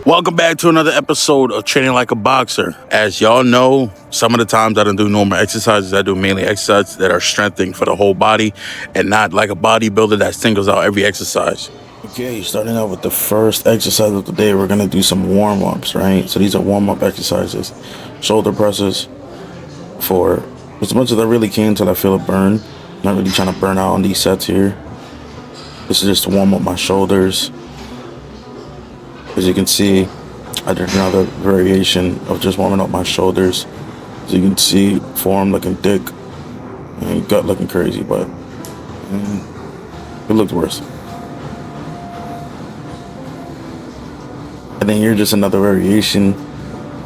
Welcome back to another episode of Training Like a Boxer. As y'all know, some of the times I don't do normal exercises. I do mainly exercises that are strengthening for the whole body and not like a bodybuilder that singles out every exercise. Okay, starting out with the first exercise of the day, we're going to do some warm-ups, right? So these are warm-up exercises. Shoulder presses for as much as I really can until I feel a burn. I'm not really trying to burn out on these sets here. This is just to warm up my shoulders. As you can see, I did another variation of just warming up my shoulders. As you can see, forearm looking thick and gut looking crazy, but it looked worse. And then here's just another variation.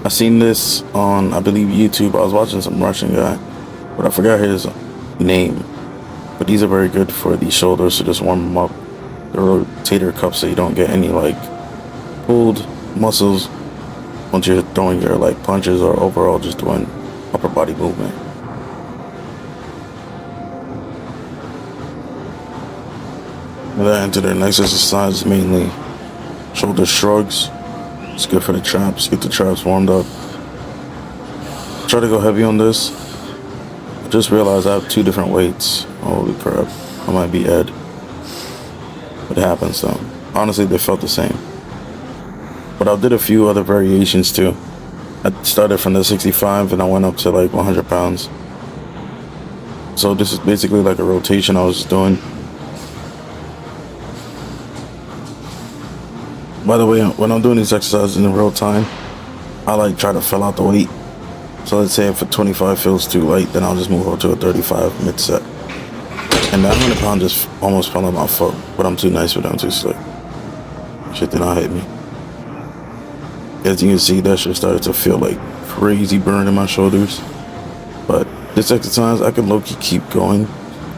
I seen this on, I believe, YouTube. I was watching some Russian guy, but I forgot his name. But these are very good for the shoulders, so just warm them up. The rotator cuffs, so you don't get any like pulled muscles once you're throwing your like punches or overall just doing upper body movement. And then into the next exercise, mainly shoulder shrugs. It's good for the traps, get the traps warmed up. Try to go heavy on this. I just realized I have two different weights. Holy crap, I might be Ed. It happens though. Honestly, they felt the same. But I did a few other variations too. I started from the 65 and I went up to like 100 pounds. So this is basically like a rotation I was doing. By the way, when I'm doing these exercises in real time, I like try to fill out the weight. So let's say if a 25 feels too light, then I'll just move up to a 35 mid-set. And that 100 pound just almost fell on my foot, but I'm too nice with them, too slick. Shit did not hit me. As you can see, that shit started to feel like crazy burn in my shoulders. But this exercise, I can low-key keep going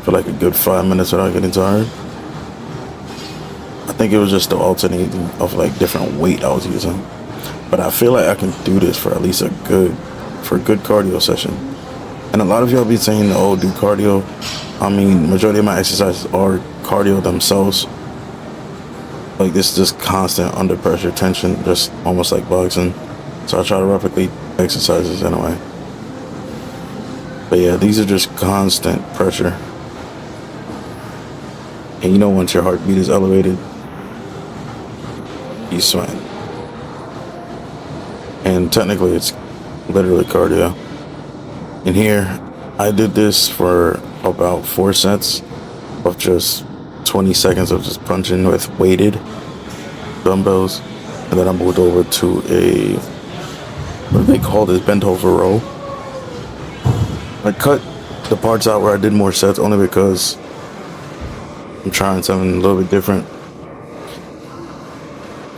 for like a good 5 minutes without getting tired. I think it was just the alternating of like different weight I was using. But I feel like I can do this for at least a good cardio session. And a lot of y'all be saying, oh, do cardio. I mean, majority of my exercises are cardio themselves. Like this is just constant under pressure tension, just almost like boxing. So I try to replicate exercises anyway. But yeah, these are just constant pressure. And you know, once your heartbeat is elevated, you sweat. And technically it's literally cardio. And here, I did this for about 4 sets of just 20 seconds of just punching with weighted dumbbells. And then I moved over to a, what do they call this, bent over row. I cut the parts out where I did more sets only because I'm trying something a little bit different.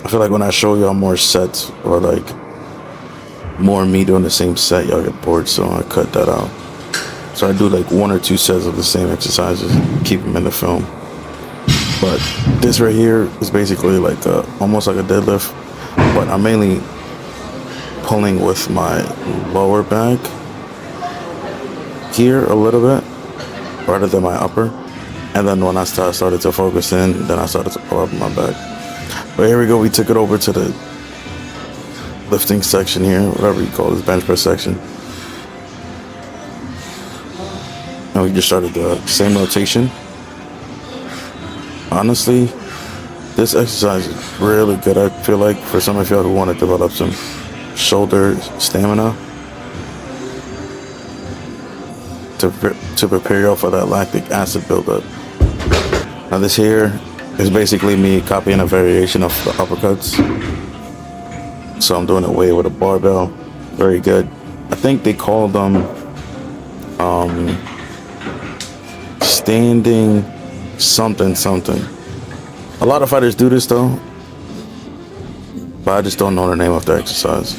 I feel like when I show y'all more sets or like more me doing the same set, y'all get bored, so I cut that out. So I do like 1 or 2 sets of the same exercises and keep them in the film. But this right here is basically like almost like a deadlift, but I'm mainly pulling with my lower back here a little bit rather than my upper. And then when I started to focus in, then I started to pull up my back. But here we go, we took it over to the lifting section here, whatever you call this, bench press section. And we just started the same rotation. Honestly, this exercise is really good, I feel like, for some of y'all who want to develop some shoulder stamina to prepare y'all for that lactic acid buildup. Now this here is basically me copying a variation of the uppercuts. So I'm doing it way with a barbell. Very good. I think they call them standing something. A lot of fighters do this though, but I just don't know the name of the exercise.